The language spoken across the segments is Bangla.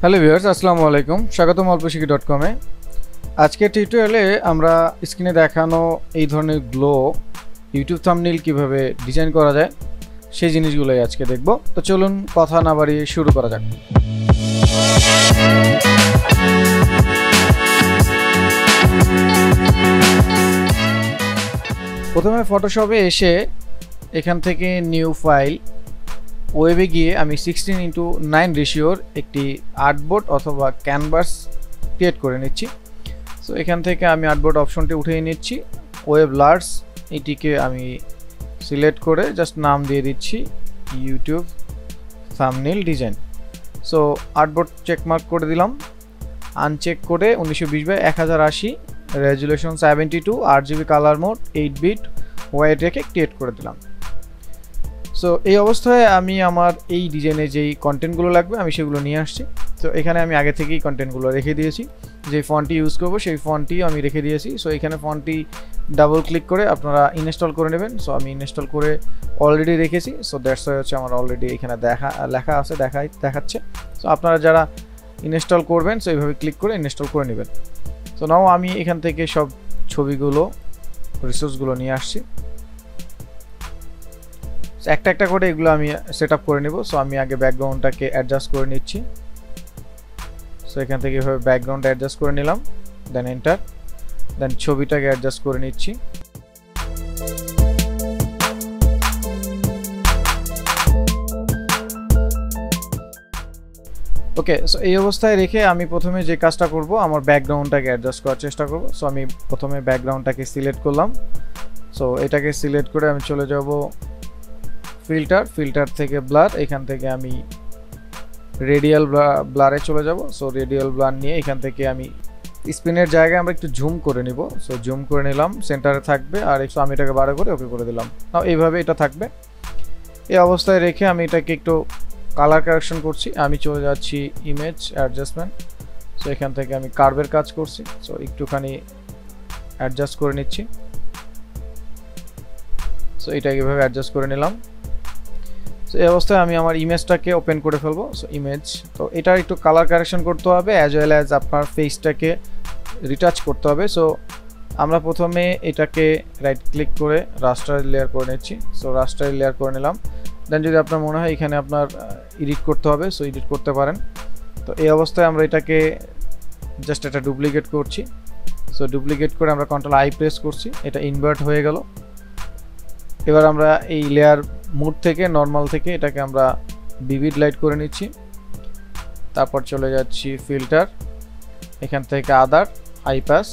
হ্যালো ভিউয়ার্স, আসসালামু আলাইকুম। স্বাগতম অল্পশিখি.com এ। আজকের টিউটোরিয়ালে আমরা স্ক্রিনে দেখানো এই ধরনের গ্লো ইউটিউব থাম্বনেইল কিভাবে ডিজাইন করা যায় সেই জিনিসগুলোই আজকে দেখব। তো চলুন কথা না বাড়িয়ে শুরু করা যাক। প্রথমে ফটোশপে এসে এখান থেকে নিউ ফাইল ওয়েবে গিয়ে আমি 16:9 রেশিওর একটি আর্টবোর্ড অথবা ক্যানভাস ক্রিয়েট করে নিচ্ছি। সো এখান থেকে আমি আর্টবোর্ড অপশনটি উঠিয়ে নিচ্ছি। ওয়েব লার্জ এটিকে আমি সিলেক্ট করে জাস্ট নাম দিয়ে দিচ্ছি YouTube thumbnail design. So artboard checkmark করে দিলাম, আনচেক করে 1920x1080 resolution 72 8GB colour mode 8 bit wide রেখে ক্রিয়েট করে দিলাম। সো এই অবস্থায় আমি আমার এই ডিজাইনে যেই কন্টেন্টগুলো লাগবে আমি সেগুলো নিয়ে আসছি। তো এখানে আমি আগে থেকেই কন্টেন্টগুলো রেখে দিয়েছি, যে ফন্টটি ইউজ করব সেই ফন্টটি আমি রেখে দিয়েছি। সো এখানে ফন্টটি ডাবল ক্লিক করে আপনারা ইনস্টল করে নেবেন। সো আমি ইনস্টল করে অলরেডি রেখেছি। সো দ্যাটস ওয়াই হচ্ছে আমার অলরেডি এখানে লেখা আছে দেখাচ্ছে। সো আপনারা যারা ইনস্টল করবেন সো এইভাবে ক্লিক করে ইনস্টল করে নেবেন। সো নাও আমি এখান থেকে সব ছবিগুলো রিসোর্সগুলো নিয়ে আসছি। একটা একটা করে এগুলো আমি সেট আপ করে নেব। সো আমি আগে ব্যাকগ্রাউন্ডটাকে অ্যাডজাস্ট করে নিচ্ছি। সো এখান থেকে এভাবে ব্যাকগ্রাউন্ড অ্যাডজাস্ট করে নিলাম, দেন এন্টার, দেন ছবিটাকে অ্যাডজাস্ট করে নিচ্ছি। ওকে, সো এই অবস্থায় রেখে আমি প্রথমে যে কাজটা করব আমার ব্যাকগ্রাউন্ডটাকে অ্যাডজাস্ট করার চেষ্টা করব। সো আমি প্রথমে ব্যাকগ্রাউন্ডটাকে সিলেক্ট করলাম। সো এটাকে সিলেক্ট করে আমি চলে যাব ফিল্টার থেকে ব্লার, এখান থেকে আমি রেডিয়াল ব্লারে চলে যাব। সো রেডিয়াল ব্লার নিয়ে এখান থেকে আমি স্পিনের জায়গায় আমরা একটু জুম করে নিব। সো জুম করে নিলাম, সেন্টারে থাকবে, আর আমি এটাকে বাড়া করে ওকে করে দিলাম। নাও এইভাবে এটা থাকবে। এই অবস্থায় রেখে আমি এটাকে একটু কালার কারেকশন করছি। আমি চলে যাচ্ছি ইমেজ অ্যাডজাস্টমেন্ট। সো এখান থেকে আমি কার্ভের কাজ করছি। সো একটুখানি অ্যাডজাস্ট করে নিচ্ছি। সো এটাকে এভাবে অ্যাডজাস্ট করে নিলাম। সো এই অবস্থায় আমি আমার ইমেজটাকে ওপেন করে ফেলবো। সো ইমেজ, তো এটার একটু কালার কারেকশন করতে হবে অ্যাজ ওয়েল অ্যাজ আপনার ফেসটাকে রিটাচ করতে হবে। সো আমরা প্রথমে এটাকে রাইট ক্লিক করে রাস্টার লেয়ার করে নিচ্ছি। সো রাস্টার লেয়ার করে নিলাম। দেন যদি আপনার মনে হয় এখানে আপনার এডিট করতে হবে সো এডিট করতে পারেন। তো এই অবস্থায় আমরা এটাকে জাস্ট এটা ডুপ্লিকেট করছি। সো ডুপ্লিকেট করে আমরা Ctrl+I প্রেস করছি, এটা ইনভার্ট হয়ে গেল। এবার আমরা এই লেয়ার মুড থেকে নর্মাল থেকে এটাকে আমরা ভিভিড লাইট করে নিচ্ছি। তারপর চলে যাচ্ছি ফিল্টার, এখান থেকে আদার হাই পাস,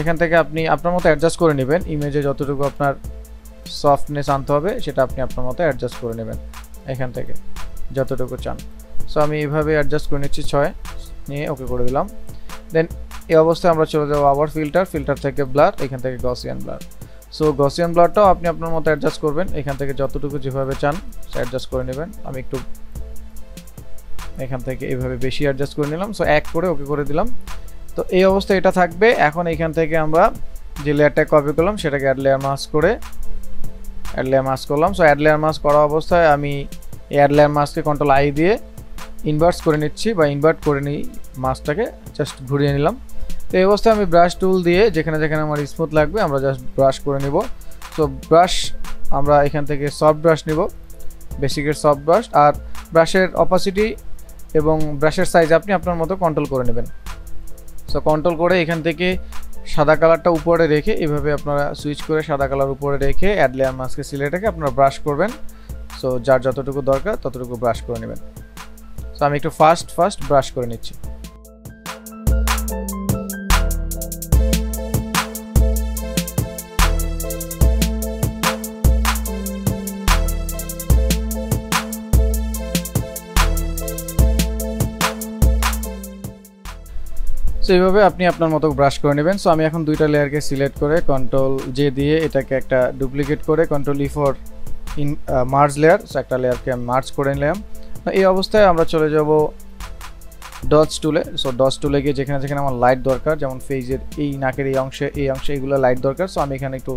এখান থেকে আপনি আপনার মতো অ্যাডজাস্ট করে নেবেন। ইমেজে যতটুকু আপনার সফটনেস আনতে হবে সেটা আপনি আপনার মতো অ্যাডজাস্ট করে নেবেন এখান থেকে যতটুকু চান। সো আমি এইভাবে অ্যাডজাস্ট করে নিচ্ছি 6 নিয়ে ওকে করে দিলাম। দেন এই অবস্থায় আমরা চলে যাবো আবার ফিল্টার থেকে ব্লার, এখান থেকে গসিয়ান ব্লার। সো গসিয়ান ব্লারটাও আপনি আপনার মতো অ্যাডজাস্ট করবেন, এখান থেকে যতটুকু যেভাবে চান অ্যাডজাস্ট করে নেবেন। আমি একটু এখান থেকে এইভাবে বেশি অ্যাডজাস্ট করে নিলাম। সো এক করে ওকে করে দিলাম। তো এই অবস্থায় এটা থাকবে। এখন এখান থেকে আমরা যে লেয়ারটা কপি করলাম সেটাকে অ্যাড লেয়ার মাস্ক করে অ্যাড লেয়ার মাস্ক করলাম। সো অ্যাড লেয়ার মাস্ক করা অবস্থায় আমি এই অ্যাড লেয়ার মাস্ককে Ctrl+I দিয়ে ইনভার্ট করে নিচ্ছি বা ইনভার্ট করে নিই, মাস্কটাকে জাস্ট ঘুরিয়ে নিলাম। তো এই অবস্থায় আমি ব্রাশ টুল দিয়ে যেখানে যেখানে আমার স্মুথ লাগবে আমরা জাস্ট ব্রাশ করে নিব। সো ব্রাশ আমরা এখান থেকে সফট ব্রাশ নিব, বেসিকের সফট ব্রাশ, আর ব্রাশের অপাসিটি এবং ব্রাশের সাইজ আপনি আপনার মতো কন্ট্রোল করে নেবেন। সো কন্ট্রোল করে এখান থেকে সাদা কালারটা উপরে রেখে এভাবে আপনারা সুইচ করে সাদা কালার উপরে রেখে অ্যাড লেয়ার মাস্কে সিলেক্ট রেখে আপনারা ব্রাশ করবেন। সো যার যতটুকু দরকার ততটুকু ব্রাশ করে নেবেন। সো আমি একটু ফাস্ট ব্রাশ করে নিচ্ছি। সো এইভাবে আপনি আপনার মতো ব্রাশ করে নেবেন। সো আমি এখন দুইটা লেয়ারকে সিলেক্ট করে Ctrl+J দিয়ে এটাকে একটা ডুপ্লিকেট করে Ctrl+E for merge layer. So একটা লেয়ারকে আমি মার্জ করে নিলাম। এই অবস্থায় আমরা চলে যাব ডটস টুলে। সো ডটস টুলে গিয়ে যেখানে যেখানে আমার লাইট দরকার, যেমন ফেজের এই নাকের এই অংশে এইগুলো লাইট দরকার। সো আমি এখানে একটু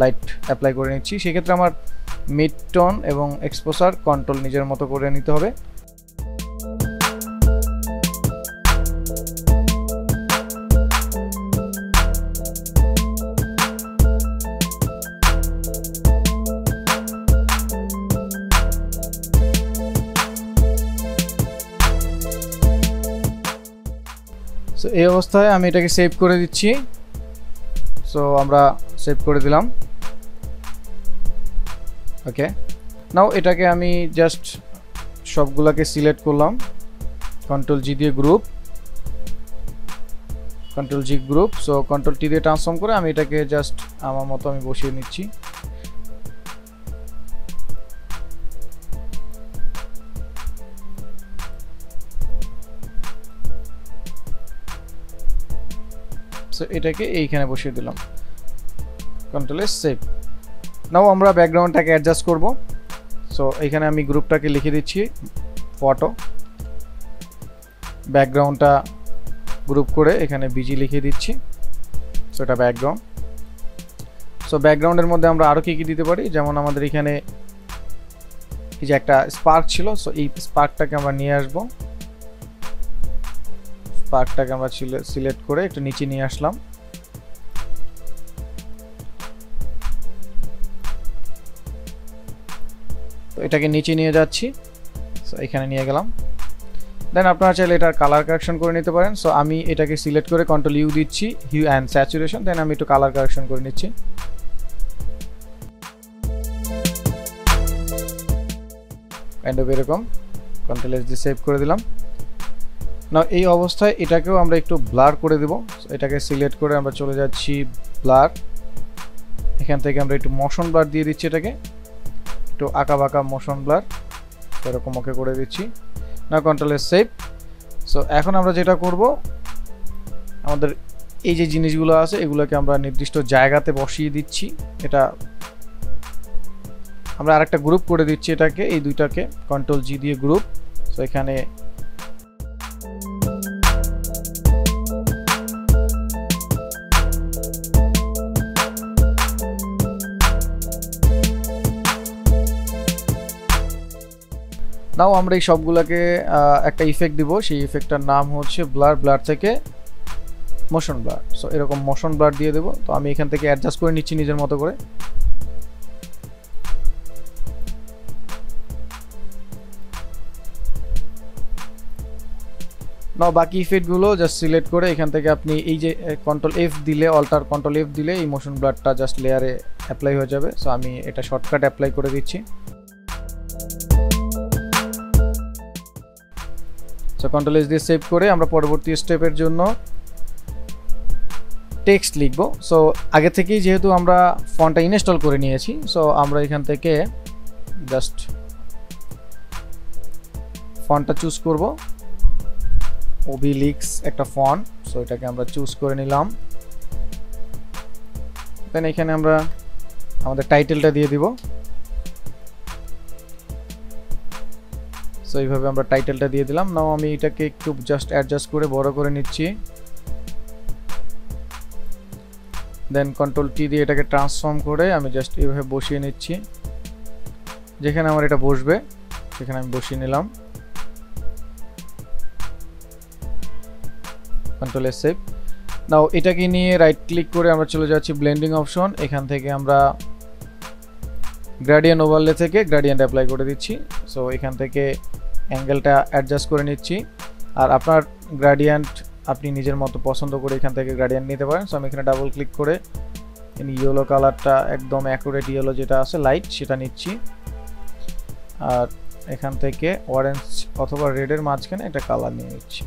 লাইট অ্যাপ্লাই করে নিচ্ছি। সেক্ষেত্রে আমার মিড টোন এবং এক্সপোজার কন্ট্রোল নিজের মতো করে নিতে হবে। সো এই অবস্থায় আমি এটাকে সেভ করে দিচ্ছি। সো আমরা সেভ করে দিলাম। ওকে, নাও এটাকে আমি জাস্ট সবগুলোকে সিলেক্ট করলাম, কন্ট্রোল জি দিয়ে গ্রুপ, কন্ট্রোল জি গ্রুপ। সো কন্ট্রোল টি দিয়ে ট্রান্সফর্ম করে আমি এটাকে জাস্ট আমার মতো আমি বসিয়ে নিচ্ছি। সো এটাকে এইখানে বসিয়ে দিলাম, কন্ট্রোল এস সেভ। নাও আমরা ব্যাকগ্রাউন্ডটাকে অ্যাডজাস্ট করব। সো এখানে আমি গ্রুপটাকে লিখে দিচ্ছি ফটো, ব্যাকগ্রাউন্ডটা গ্রুপ করে এখানে বিজি লিখে দিচ্ছি। সো এটা ব্যাকগ্রাউন্ড। সো ব্যাকগ্রাউন্ডের মধ্যে আমরা আরও কী কী দিতে পারি, যেমন আমাদের এখানে এই যে একটা স্পার্ক ছিল, সো এই স্পার্কটাকে আমরা নিয়ে আসবো। স্পার্কটাকে আমরা সিলেক্ট করে একটু নিচে নিয়ে আসলাম। তো এটাকে নিচে নিয়ে যাচ্ছি, সো এখানে নিয়ে গেলাম। দেন আপনারা চাইলে এটার কালার কারেকশন করে নিতে পারেন। সো আমি এটাকে সিলেক্ট করে কন্ট্রোল ইউ দিচ্ছি, হিউ অ্যান্ড স্যাচুরেশন। দেন আমি একটু কালার কারেকশন করে নিচ্ছি। কাইন্ড অফ এরকম, কন্ট্রোল এস দিয়ে সেভ করে দিলাম। না এই অবস্থায় এটাকেও আমরা একটু ব্লার করে দেব। এটাকে সিলেক্ট করে আমরা চলে যাচ্ছি ব্লার, এখান থেকে আমরা একটু মোশন ব্লার দিয়ে দিচ্ছি, এটাকে একটু আঁকা বাঁকা মোশন ব্লার এরকম ওকে করে দিচ্ছি। না কন্ট্রোল এস সেভ। সো এখন আমরা যেটা করব, আমাদের এই যে জিনিসগুলো আছে এগুলোকে আমরা নির্দিষ্ট জায়গাতে বসিয়ে দিচ্ছি। এটা আমরা আরেকটা গ্রুপ করে দিচ্ছি, এটাকে এই দুইটাকে কন্ট্রোল জি দিয়ে গ্রুপ। সো এখানে নাও আমরা এই সবগুলোকে একটা ইফেক্ট দিব, সেই ইফেক্টটার নাম হচ্ছে ব্লার, ব্লার থেকে মোশন ব্লার। সো এরকম মোশন ব্লার দিয়ে দেবো। তো আমি এখান থেকে অ্যাডজাস্ট করে নিচ্ছি নিজের মতো করে। নাও বাকি ইফেক্টগুলো জাস্ট সিলেক্ট করে এখান থেকে আপনি এই যে কন্ট্রোল এফ দিলে, অল্টার কন্ট্রোল এফ দিলে এই মোশন ব্লারটা জাস্ট লেয়ারে অ্যাপ্লাই হয়ে যাবে। সো আমি এটা শর্টকাট অ্যাপ্লাই করে দিচ্ছি। সো কন্ট্রোল এস দিয়ে সেভ করে আমরা পরবর্তী স্টেপের জন্য টেক্সট লিখব। সো আগে থেকেই যেহেতু আমরা ফন্টটা ইনস্টল করে নিয়েছি, সো আমরা এখান থেকে জাস্ট ফন্টটা চুজ করব, ওবিলিক্স একটা ফন্ট। সো এটাকে আমরা চুজ করে নিলাম। দেন এখানে আমরা আমাদের টাইটেলটা দিয়ে দিব। সো এইভাবে আমরা টাইটেলটা দিয়ে দিলাম। নাও আমি এটাকে একটু জাস্ট অ্যাডজাস্ট করে বড় করে নিচ্ছি। দেন কন্ট্রোল টি দিয়ে এটাকে ট্রান্সফর্ম করে আমি জাস্ট এইভাবে বসিয়ে নিচ্ছি, যেখানে আমার এটা বসবে সেখানে আমি বসিয়ে নিলাম। Control S save. নাও এটাকে নিয়ে রাইট ক্লিক করে আমরা চলে যাচ্ছি ব্লেন্ডিং অপশন। এখান থেকে আমরা গ্রেডিয়েন্ট ওভারলে থেকে গ্রেডিয়েন্ট অ্যাপ্লাই করে দিচ্ছি। সো এখান থেকে অ্যাঙ্গেলটা অ্যাডজাস্ট করে নিচ্ছি। আর আপনার গ্রেডিয়েন্ট আপনি নিজের মতো পছন্দ করে এখান থেকে গ্রেডিয়েন্ট নিতে পারেন। সো আমি এখানে ডাবল ক্লিক করে ইয়েলো কালারটা একদম অ্যাকুরেট ইয়েলো যেটা আছে লাইট সেটা নিচ্ছি। আর এখান থেকে অরেঞ্জ অথবা রেডের মাঝখানে একটা কালার নিয়ে নিচ্ছি,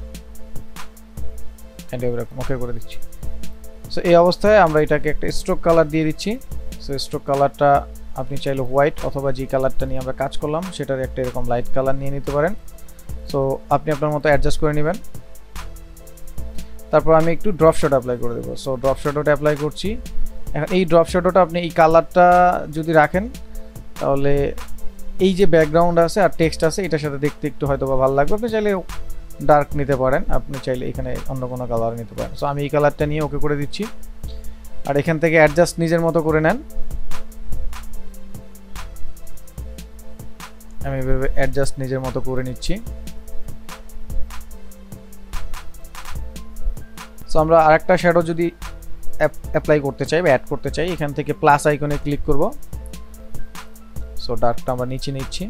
এরকম ওকে করে দিচ্ছি। সো এই অবস্থায় আমরা এটাকে একটা স্ট্রোক কালার দিয়ে দিচ্ছি। সো স্ট্রোক কালারটা আপনি চাইলে হোয়াইট অথবা যে কালারটা নিয়ে আমরা কাজ করলাম সেটার একটা এরকম লাইট কালার নিয়ে নিতে পারেন। সো আপনি আপনার মতো অ্যাডজাস্ট করে নেবেন। তারপর আমি একটু ড্রপ শ্যাডো অ্যাপ্লাই করে দেবো। সো ড্রপ শ্যাডোটা অ্যাপ্লাই করছি। এখন এই ড্রপ শ্যাডোটা আপনি এই কালারটা যদি রাখেন তাহলে এই যে ব্যাকগ্রাউন্ড আছে আর টেক্সট আছে এটার সাথে দেখতে একটু হয়তো বা ভালো লাগবে। আপনি চাইলে ডার্ক নিতে পারেন, আপনি চাইলে এখানে অন্য কোনো কালার নিতে পারেন। সো আমি এই কালারটা নিয়ে ওকে করে দিচ্ছি। আর এখান থেকে অ্যাডজাস্ট নিজের মতো করে নেন। আমি এভাবে অ্যাডজাস্ট নিজের মতো করে নিচ্ছি। সো আমরা আরেকটা শ্যাডো যদি অ্যাপ্লাই করতে চাই বা অ্যাড করতে চাই, এখান থেকে প্লাস আইকনে ক্লিক করব। সো ডার্কটা আমরা নিচে নিচ্ছি।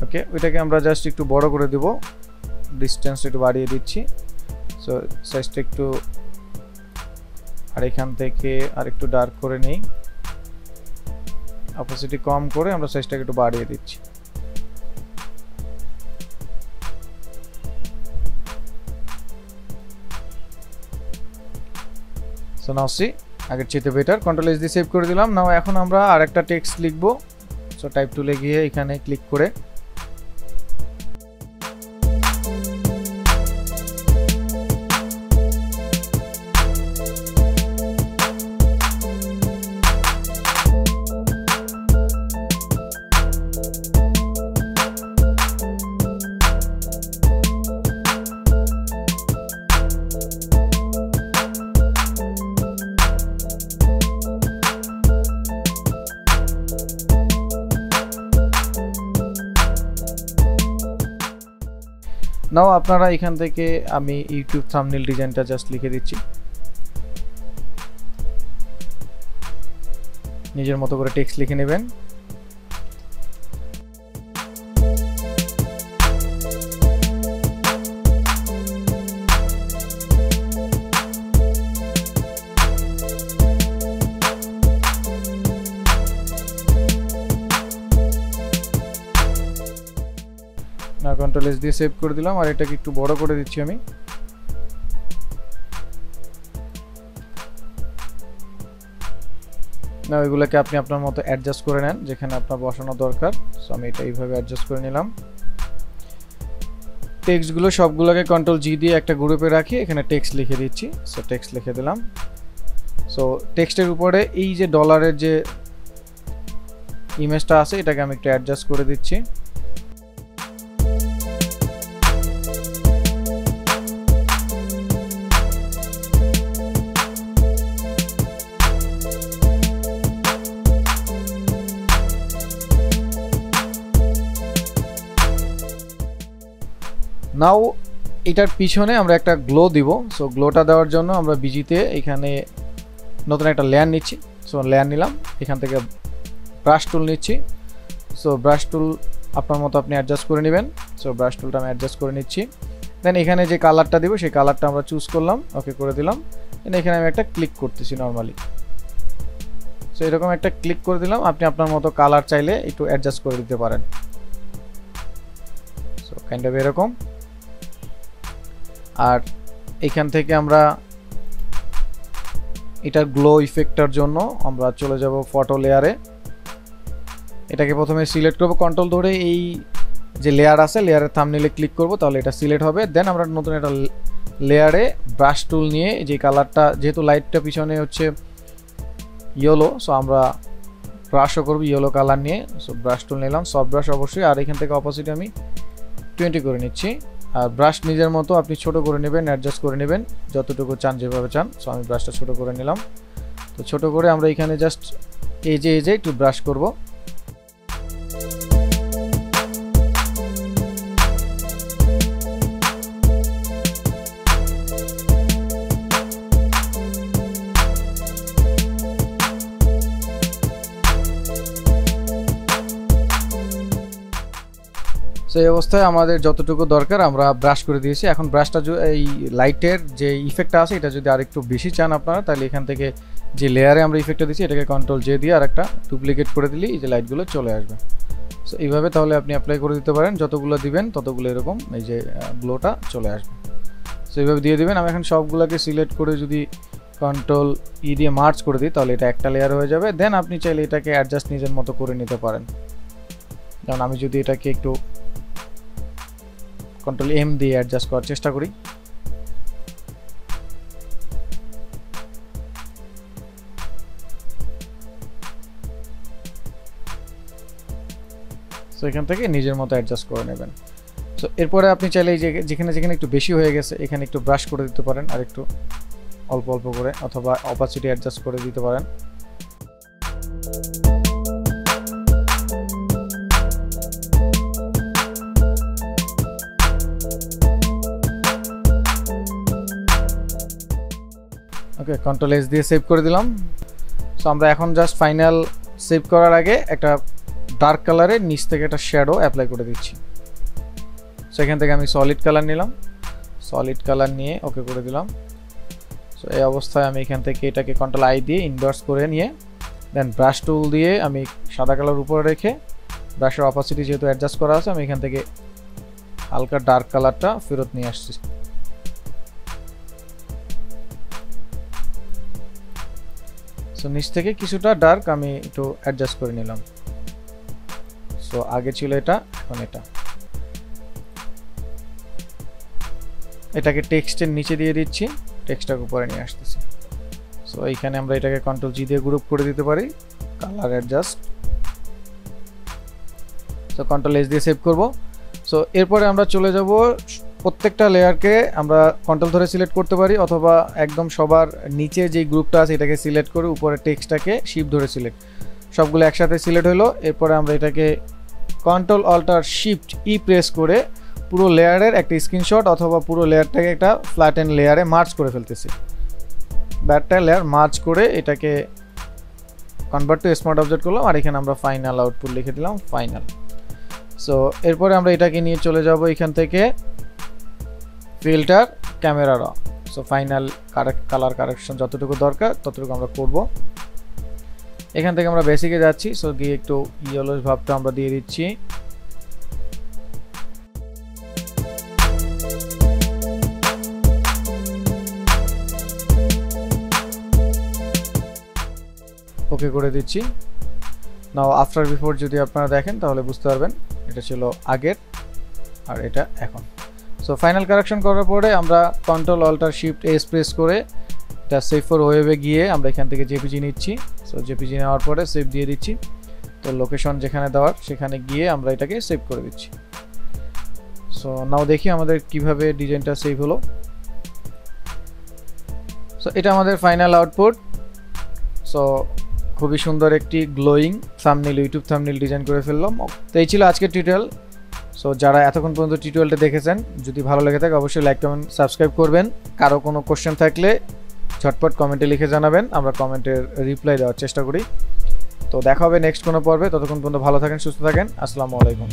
ওকে, ওইটাকে আমরা জাস্ট একটু বড় করে দেব, ডিসটেন্স একটু বাড়িয়ে দিচ্ছি। সো সাইজটা একটু, আর এখান থেকে আর একটু ডার্ক করে নেই, অপাসিটি কম করে আমরা সাইজটাকে একটু বাড়িয়ে দিচ্ছি। সো নাও সি আগের চেয়ে বেটার। কন্ট্রোল এস দিয়ে সেভ করে দিলাম। নাও এখন আমরা আরেকটা টেক্সট লিখবো। সো টাইপ টুলে গিয়ে এখানে ক্লিক করে নাও আপনারা এখান থেকে আমি ইউটিউব থাম্বনেল ডিজাইনটা জাস্ট লিখে দিচ্ছি, নিজের মতো করে টেক্সট লিখে নেবেন। কন্ট্রোল এস দিয়ে সেভ করে দিলাম, আর এটাকে একটু বড় করে দিচ্ছি আমি। না এগুলোকে আপনি আপনার মতো অ্যাডজাস্ট করে নেন যেখানে আপনার বসানো দরকার। সো আমি এটা এইভাবে অ্যাডজাস্ট করে নিলাম। টেক্সটগুলো সবগুলোকে কন্ট্রোল জি দিয়ে একটা গ্রুপে রাখি, এখানে টেক্সট লিখে দিচ্ছি। সো টেক্সট লিখে দিলাম। সো টেক্সটের উপরে এই যে ডলারের যে ইমেজটা আছে এটাকে আমি একটু অ্যাডজাস্ট করে দিচ্ছি। নাও এটার পিছনে আমরা একটা গ্লো দিব। সো গ্লোটা দেওয়ার জন্য আমরা বিজিতে এখানে নতুন একটা লেয়ার নিচ্ছি। সো লেয়ার নিলাম, এখান থেকে ব্রাশ টুল নিচ্ছি। সো ব্রাশ টুল আপনার মতো আপনি অ্যাডজাস্ট করে নেবেন। সো ব্রাশ টুলটা আমি অ্যাডজাস্ট করে নিচ্ছি। দেন এখানে যে কালারটা দিব সেই কালারটা আমরা চুজ করলাম, ওকে করে দিলাম। দেন এখানে আমি একটা ক্লিক করতেছি নর্মালি। সো এরকম একটা ক্লিক করে দিলাম। আপনি আপনার মতো কালার চাইলে একটু অ্যাডজাস্ট করে দিতে পারেন। সো কাইন্ড অফ এরকম। আর এখান থেকে আমরা এটার গ্লো ইফেক্টটার জন্য আমরা চলে যাব ফটো লেয়ারে। এটাকে প্রথমে সিলেক্ট করব কন্ট্রোল ধরে, এই যে লেয়ার আছে লেয়ারের থাম্বনেলে ক্লিক করব, তাহলে এটা সিলেক্ট হবে। দেন আমরা নতুন একটা লেয়ারে ব্রাশ টুল নিয়ে যে কালারটা, যেহেতু লাইটটা পিছনে হচ্ছে ইয়েলো, সো আমরা ব্রাশও করব ইয়েলো কালার নিয়ে। সো ব্রাশ টুল নিলাম, সফট ব্রাশ অবশ্যই। আর এখান থেকে অপোজিট আমি 20 করে নিচ্ছি। আর ব্রাশ নিজের মতো আপনি ছোট করে নেবেন, অ্যাডজাস্ট করে নেবেন যতটুকু চান, যেভাবে চান। সো আমি ব্রাশটা ছোট করে নিলাম। তো ছোট করে আমরা এখানে জাস্ট এই যে একটু ব্রাশ করব। সো এই অবস্থায় আমাদের যতটুকু দরকার আমরা ব্রাশ করে দিয়েছি। এখন ব্রাশটা এই লাইটের যে ইফেক্টটা আছে এটা যদি আরেকটু বেশি চান আপনারা, তাহলে এখান থেকে যে লেয়ারে আমরা ইফেক্টটা দিচ্ছি এটাকে কন্ট্রোল জে দিয়ে আরেকটা ডুপ্লিকেট করে দিলেই এই যে লাইটগুলো চলে আসবে। সো এইভাবে তাহলে আপনি অ্যাপ্লাই করে দিতে পারেন, যতগুলো দিবেন ততগুলো এরকম এই যে গ্লোটা চলে আসবে। সো এইভাবে দিয়ে দিবেন। আমি এখন সবগুলোকে সিলেক্ট করে যদি কন্ট্রোল ই দিয়ে মার্জ করে দিই তাহলে এটা একটা লেয়ার হয়ে যাবে। দেন আপনি চাইলে এটাকে অ্যাডজাস্ট নিজের মতো করে নিতে পারেন। যেমন আমি যদি এটাকে একটু কন্ট্রোল এম দিয়ে অ্যাডজাস্ট করার চেষ্টা করি, সো এখান থেকে নিজের মতো অ্যাডজাস্ট করে নেবেন। সো এরপরে আপনি চাইলে এই যে যেখানে যেখানে একটু বেশি হয়ে গেছে এখানে একটু ব্রাশ করে দিতে পারেন, আর একটু অল্প অল্প করে, অথবা অপাসিটি অ্যাডজাস্ট করে দিতে পারেন। ওকে, কন্ট্রোল এস দিয়ে সেভ করে দিলাম। সো আমরা এখন জাস্ট ফাইনাল সেভ করার আগে একটা ডার্ক কালারের নিচ থেকে একটা শ্যাডো অ্যাপ্লাই করে দিচ্ছি। সো এখান থেকে আমি সলিড কালার নিলাম, সলিড কালার নিয়ে ওকে করে দিলাম। সো এই অবস্থায় আমি এখান থেকে এটাকে কন্ট্রোল আই দিয়ে ইনভার্স করে নিয়ে দেন ব্রাশ টুল দিয়ে আমি সাদা কালার উপরে রেখে ব্রাশের অপাসিটি যেহেতু অ্যাডজাস্ট করা আছে আমি এখান থেকে হালকা ডার্ক কালারটা ফেরত নিয়ে আসছি। সো নিচ থেকে কিছুটা ডার্ক আমি একটু অ্যাডজাস্ট করে নিলাম। সো আগে ছিল এটা, এখন এটাকে টেক্সটের নিচে দিয়ে দিচ্ছি, টেক্সটটাকে উপরে নিয়ে আসতেছি। সো এইখানে আমরা এটাকে কন্ট্রোল জি দিয়ে গ্রুপ করে দিতে পারি, colour adjust. So control S দিয়ে সেভ করব। সো এরপরে আমরা চলে যাব প্রত্যেকটা লেয়ারকে আমরা কন্ট্রোল ধরে সিলেক্ট করতে পারি, অথবা একদম সবার নিচে যে গ্রুপটা আছে এটাকে সিলেক্ট করে উপরে টেক্সটটাকে শিফট ধরে সিলেক্ট, সবগুলো একসাথে সিলেক্ট হলো। এরপরে আমরা এটাকে control alter shift E press করে পুরো লেয়ারের একটা স্ক্রিনশট অথবা পুরো লেয়ারটাকে একটা ফ্ল্যাটেন লেয়ারে মার্জ করে ফেলতেছি। ব্যাটটা লেয়ার মার্জ করে এটাকে কনভার্ট টু স্মার্ট অবজেক্ট করলাম, আর এখানে আমরা ফাইনাল আউটপুট লিখে দিলাম ফাইনাল। সো এরপরে আমরা এটাকে নিয়ে চলে যাব এখান থেকে ফিল্টার ক্যামেরা র। সো ফাইনাল কালার কারেকশন যতটুকু দরকার ততটুকু আমরা করব। এখান থেকে আমরা বেসিকে যাচ্ছি, সো গিয়ে একটু ইয়েলোস ভাবটা আমরা দিয়ে দিচ্ছি। ওকে করে দিচ্ছি। নাও আফটার বিফোর যদি আপনারা দেখেন তাহলে বুঝতে পারবেন এটা ছিল আগের আর এটা এখন। সো ফাইনাল কারেকশন করার পরে আমরা control alter shift S press করে এটা সেভ ফর ওয়েবে গিয়ে আমরা এখান থেকে জেপিজি নিচ্ছি। সো জেপিজি নেওয়ার পরে সেভ দিয়ে দিচ্ছি। তো লোকেশন যেখানে দেওয়ার সেখানে গিয়ে আমরা এটাকে সেভ করে দিচ্ছি। সো নাও দেখি আমাদের কিভাবে ডিজাইনটা সেভ হলো। সো এটা আমাদের ফাইনাল আউটপুট। সো খুবই সুন্দর একটি glowing thumbnail, YouTube thumbnail design করে ফেললাম। তো এই ছিল আজকের টিউটোরিয়াল। সো যারা এতক্ষণ পর্যন্ত টিউটোরিয়ালটা দেখেছেন, যদি ভালো লেগে থাকে অবশ্যই লাইক কমেন্ট সাবস্ক্রাইব করবেন। কারো কোনো কোশ্চেন থাকলে ঝটপট কমেন্টে লিখে জানাবেন, আমরা কমেন্টের রিপ্লাই দেওয়ার চেষ্টা করি। তো দেখা হবে নেক্সট কোনো পর্বে, ততক্ষণ পর্যন্ত ভালো থাকেন, সুস্থ থাকেন। আসসালামু আলাইকুম।